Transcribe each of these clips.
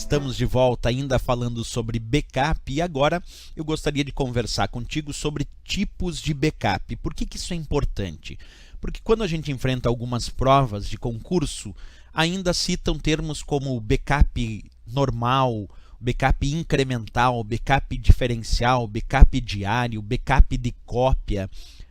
estamos de volta ainda falando sobre backup e agora eu gostaria de conversar contigo sobre tipos de backup. Por que isso é importante? Porque quando a gente enfrenta algumas provas de concurso, ainda citam termos como backup normal, backup incremental, backup diferencial, backup diário, backup de cópia.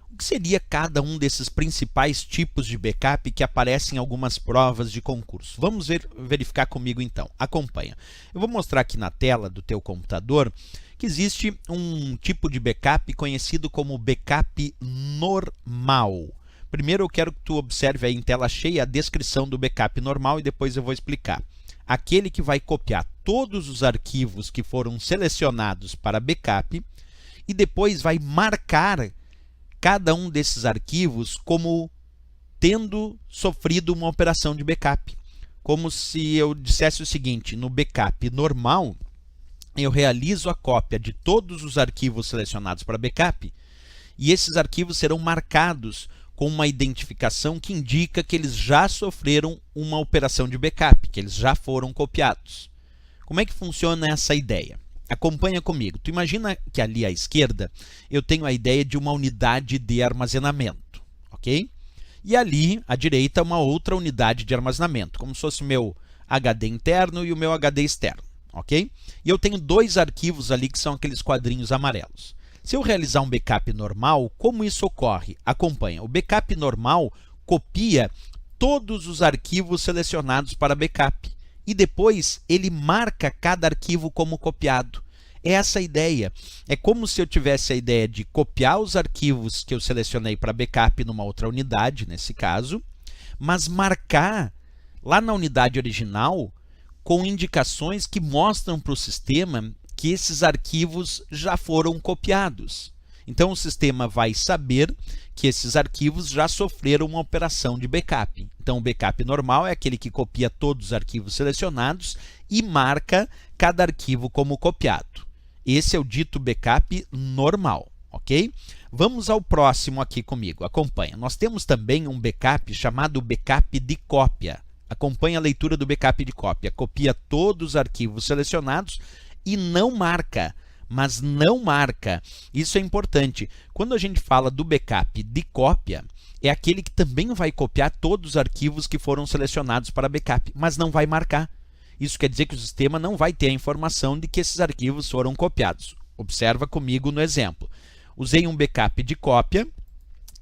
O que seria cada um desses principais tipos de backup que aparecem em algumas provas de concurso? Vamos verificar comigo então. Acompanha. Eu vou mostrar aqui na tela do teu computador que existe um tipo de backup conhecido como backup normal. Primeiro eu quero que tu observe aí em tela cheia a descrição do backup normal e depois eu vou explicar. Aquele que vai copiar todos os arquivos que foram selecionados para backup e depois vai marcar cada um desses arquivos como tendo sofrido uma operação de backup. Como se eu dissesse o seguinte: no backup normal, eu realizo a cópia de todos os arquivos selecionados para backup e esses arquivos serão marcados com uma identificação que indica que eles já sofreram uma operação de backup, que eles já foram copiados. Como é que funciona essa ideia? Acompanha comigo. Tu imagina que ali à esquerda eu tenho a ideia de uma unidade de armazenamento, ok? E ali à direita uma outra unidade de armazenamento, como se fosse o meu HD interno e o meu HD externo, ok? E eu tenho dois arquivos ali que são aqueles quadrinhos amarelos. Se eu realizar um backup normal, como isso ocorre? Acompanha. O backup normal copia todos os arquivos selecionados para backup e depois ele marca cada arquivo como copiado. É essa a ideia. É como se eu tivesse a ideia de copiar os arquivos que eu selecionei para backup numa outra unidade, nesse caso, mas marcar lá na unidade original com indicações que mostram para o sistema que esses arquivos já foram copiados. Então o sistema vai saber que esses arquivos já sofreram uma operação de backup. Então o backup normal é aquele que copia todos os arquivos selecionados e marca cada arquivo como copiado. Esse é o dito backup normal, ok? Vamos ao próximo aqui comigo, acompanha. Nós temos também um backup chamado backup de cópia. Acompanha a leitura do backup de cópia. Copia todos os arquivos selecionados e não marca. Mas não marca. Isso é importante. Quando a gente fala do backup de cópia, é aquele que também vai copiar todos os arquivos que foram selecionados para backup, mas não vai marcar. Isso quer dizer que o sistema não vai ter a informação de que esses arquivos foram copiados. Observa comigo no exemplo. Usei um backup de cópia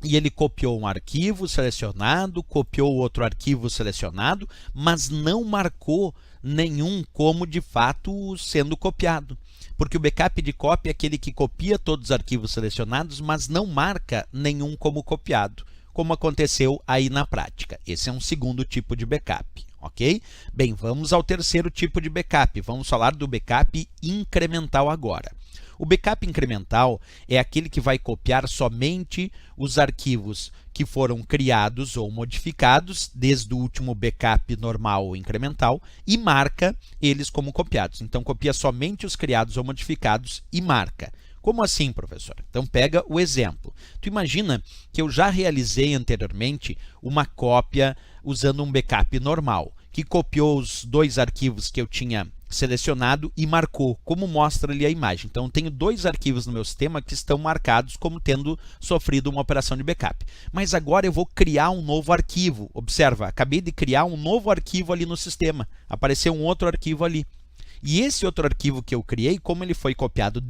e ele copiou um arquivo selecionado, copiou outro arquivo selecionado, mas não marcou nenhum como de fato sendo copiado. Porque o backup de cópia é aquele que copia todos os arquivos selecionados, mas não marca nenhum como copiado, como aconteceu aí na prática. Esse é um segundo tipo de backup, ok? Bem, vamos ao terceiro tipo de backup. Vamos falar do backup incremental agora. O backup incremental é aquele que vai copiar somente os arquivos que foram criados ou modificados desde o último backup normal ou incremental e marca eles como copiados. Então, copia somente os criados ou modificados e marca. Como assim, professor? Então, pega o exemplo. Tu imagina que eu já realizei anteriormente uma cópia usando um backup normal, que copiou os dois arquivos que eu tinha selecionado e marcou, como mostra ali a imagem. Então, tenho dois arquivos no meu sistema que estão marcados como tendo sofrido uma operação de backup. Mas agora eu vou criar um novo arquivo. Observa, acabei de criar um novo arquivo ali no sistema. Apareceu um outro arquivo ali. E esse outro arquivo que eu criei, como ele foi copiado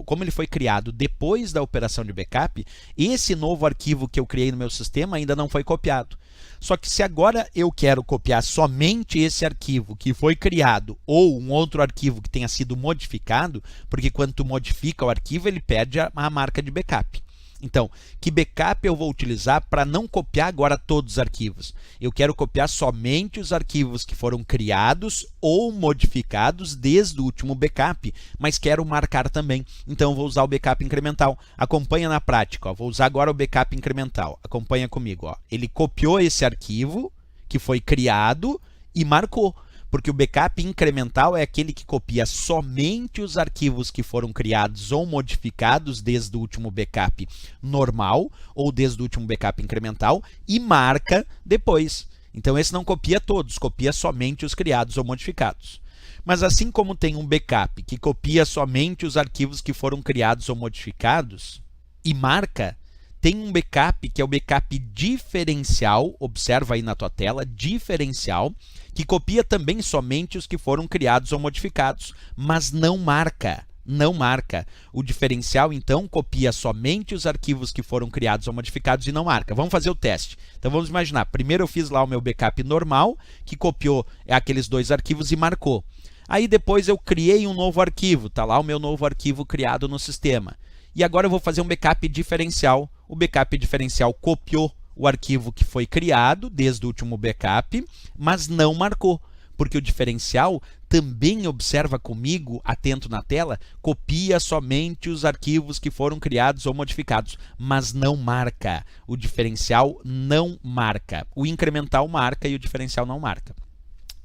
como ele foi criado depois da operação de backup, esse novo arquivo que eu criei no meu sistema ainda não foi copiado. Só que se agora eu quero copiar somente esse arquivo que foi criado ou um outro arquivo que tenha sido modificado, porque quando tu modifica o arquivo, ele perde a marca de backup. Então, que backup eu vou utilizar para não copiar agora todos os arquivos? Eu quero copiar somente os arquivos que foram criados ou modificados desde o último backup, mas quero marcar também. Então, vou usar o backup incremental. Acompanha na prática. Ó. Vou usar agora o backup incremental. Acompanha comigo. Ó. Ele copiou esse arquivo que foi criado e marcou. Porque o backup incremental é aquele que copia somente os arquivos que foram criados ou modificados desde o último backup normal ou desde o último backup incremental e marca depois. Então esse não copia todos, copia somente os criados ou modificados. Mas assim como tem um backup que copia somente os arquivos que foram criados ou modificados e marca, tem um backup que é o backup diferencial, observa aí na tua tela, diferencial, que copia também somente os que foram criados ou modificados, mas não marca. Não marca. O diferencial, então, copia somente os arquivos que foram criados ou modificados e não marca. Vamos fazer o teste. Então, vamos imaginar. Primeiro eu fiz lá o meu backup normal, que copiou aqueles 2 arquivos e marcou. Aí depois eu criei um novo arquivo. Está lá o meu novo arquivo criado no sistema. E agora eu vou fazer um backup diferencial. O backup diferencial copiou o arquivo que foi criado desde o último backup, mas não marcou. Porque o diferencial também observa comigo, atento na tela, copia somente os arquivos que foram criados ou modificados, mas não marca. O diferencial não marca. O incremental marca e o diferencial não marca.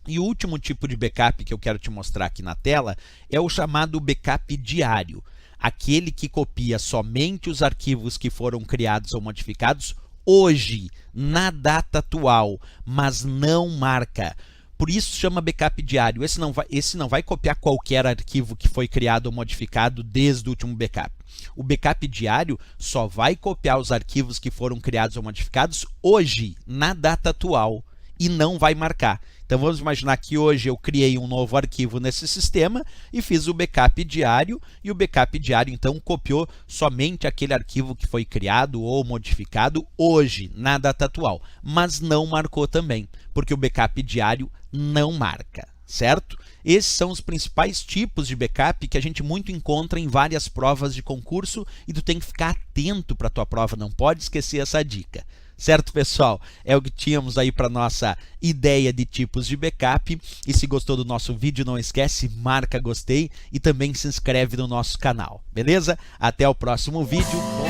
E o último tipo de backup que eu quero te mostrar aqui na tela é o chamado backup diário. Aquele que copia somente os arquivos que foram criados ou modificados hoje, na data atual, mas não marca. Por isso chama backup diário. Esse não vai copiar qualquer arquivo que foi criado ou modificado desde o último backup. O backup diário só vai copiar os arquivos que foram criados ou modificados hoje, na data atual, e não vai marcar. Então vamos imaginar que hoje eu criei um novo arquivo nesse sistema e fiz o backup diário, e o backup diário então copiou somente aquele arquivo que foi criado ou modificado hoje, na data atual, mas não marcou também, porque o backup diário não marca, certo? Esses são os principais tipos de backup que a gente muito encontra em várias provas de concurso e tu tem que ficar atento para a tua prova, não pode esquecer essa dica. Certo, pessoal? É o que tínhamos aí para nossa ideia de tipos de backup. E se gostou do nosso vídeo, não esquece, marca gostei e também se inscreve no nosso canal. Beleza? Até o próximo vídeo.